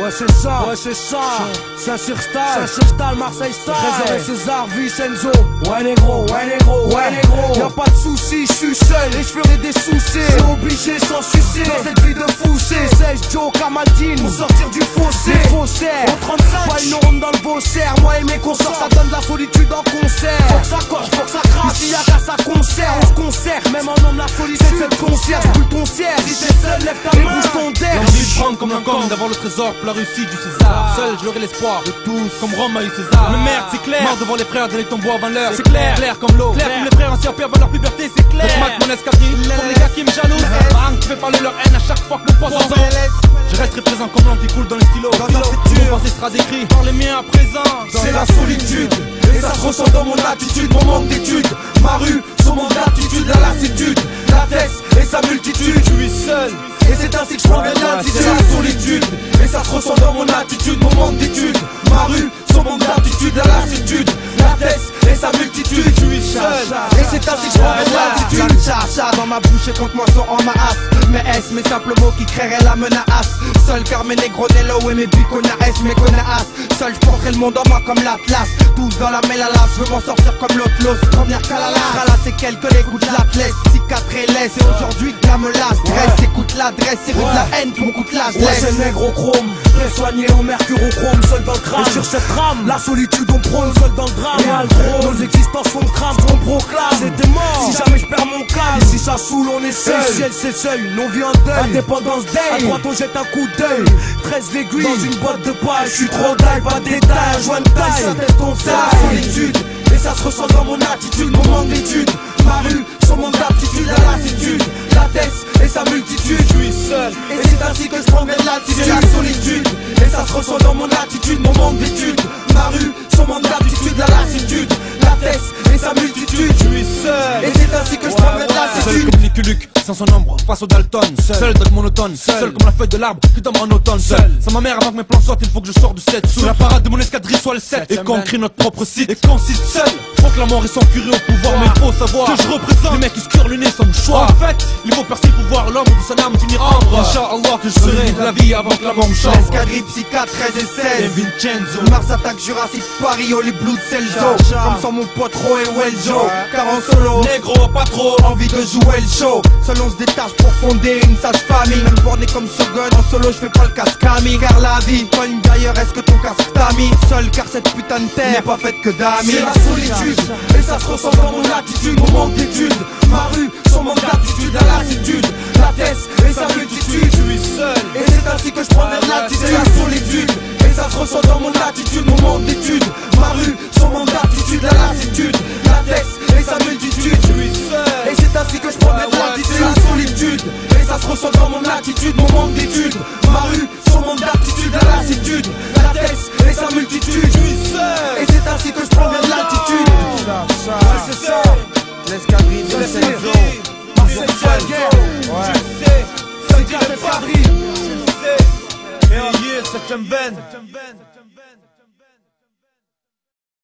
Ouais c'est ça, Saint-Cyr-Stal, Marseille Style, Réservé César, Vincenzo. Ouais négro, y'a pas de soucis, j'suis seul et j'ferai des soucis. C'est obligé sans sucer, dans cette vie de foussé. 16 Joe Kamaldine, pour sortir du fossé. Au 35, pas une ronde dans le Vaussaire. Moi et mes consorts, ça donne de la solitude en concert. Faut que ça coche, faut que ça crache, ici y'a qu'à ça concert. On se concert, même en homme la solitude. C'est le concert, j'brûle ton cierge. Si t'es seul, lève ta main, bouge ton der. J'ai envie de prendre comme un com, d'avoir le trésor pour la Russie du César. Seul j'aurai l'espoir de tous, comme Rome a eu César. Mais merde c'est clair, mort devant les frères, donner ton bois avant l'heure. C'est clair, clair comme l'eau, clair comme les frères anciens perdent leur puberté, c'est clair. Donc Mac, mon escadrille, pour les gars qui me jalousent. Bang, tu fais parler leur haine à chaque fois que mon poisson s'en. Je resterai présent comme l'an qui coule dans les stylos. Mon passé sera décrit par les miens à présent. C'est la solitude, et ça se ressent dans mon attitude, mon manque d'études. Ma rue, son manque d'attitude, la lassitude, la tête et sa multitude. Je suis seul, et c'est ainsi que je prends de l'altitude. C'est la solitude, et ça se ressent dans mon attitude, mon manque d'études. Ma rue, son manque d'attitude, la lassitude, la tête et sa multitude. Je suis seul, et c'est ainsi que je prends de l'altitude. Cha dans ma bouche et contre-moi sont en ma hasse. Mes S, mes simples mots qui créeraient la menace. Seul car mes négronello et mes bicona S, mes connasses. Seul je porterai le monde en moi comme l'Atlas. Tous dans la mélalas, je veux m'en sortir comme l'Otlos. Première calala, c'est quelques écoute l'Atlas. Cicatré laisse et aujourd'hui que la melasse. Dresse, écoute l'adresse, c'est de la haine qui me coûte la Ouais c'est négro chrome, très soigné au mercurochrome, seul dans le crâne. Et sur cette trame, la solitude on prône, seul dans le drame. Et Aldro, nos existences sont crame, on proclame. C'était mort, si jamais je perds mon calme. Si ça saoule on est seul, ciel c'est seuil, non vie en deuil. Indépendance day, à droite on jette un coup d'œil. 13 aiguilles dans une boîte de paille. Je suis trop d'ail, pas de détail, joint de taille. Ça tête ton taille, solitude, et ça se ressent dans mon attitude, mon manque d'études. Ma rue, son manque d'aptitude, la lassitude, la tête et sa multitude. Je suis seul, et c'est ainsi que je prendrai de l'altitude. C'est la solitude, et ça se ressent dans mon attitude, mon manque d'études. Ma rue, son manque d'aptitude, la lassitude, la tête et sa multitude. Je suis seul, et c'est ainsi que je prendrai de l'altitude. Seul comme Nicky Luke, sans son ombre, face au Dalton. Seul comme monotone, seul comme la feuille de l'arbre qui tombe en automne. Seul, sans ma mère avant que mes plans sortent, il faut que je sorte du 7. Sous la parade de mon escadrille soit le 7. Et qu'on crée notre propre site, et qu'on cite seul. Faut que la mort est sans curie au pouvoir, mais il faut savoir que je représente les mecs qui se curent le nez sans mouchoir. En fait, il faut percer pour voir l'homme de son âme finir ambre. Inch'Allah que je serai la vie avant que la mort me change. L'escadrille psychiatre 13 et 16 Et Vincenzo, Mars attaque Jurassic Paris, Holy Blood Celso. Comme sans mon pote Ro et Weljo. Car en solo, négro pas trop envie de jouer le show. Seul on se détache pour fonder une sage famille. Même borné comme Shogun, en solo je fais pas le casque-ami. Car la vie cogne d'ailleurs, est-ce que ton casque t'a mis? Seul car cette putain de terre n'est pas faite que d'amis. C'est la solitude, et ça se ressent dans mon attitude, mon manque d'études. Ma rue, son manque d'attitude, la lassitude, la tête et sa multitude. Je suis seul, et c'est ainsi que je prendrai de l'altitude. C'est la solitude, et ça se ressent dans mon attitude, mon manque d'études. Ma rue, son manque d'attitude, la lassitude, la tête et sa multitude. Je suis seul, et c'est ainsi que je prendrai de l'altitude. C'est la solitude, et ça se ressent dans mon attitude, mon manque d'études. Ma rue, son manque d'attitude, la lassitude, la tête et sa multitude. Je suis seul, et c'est ainsi que je prendrai de l'altitude. Ouais c'est ça, l'escadrille de Vincenzo, Marseille Style, tu sais, ça dit l'escadrille, tu sais, et en hier, 7ème veine.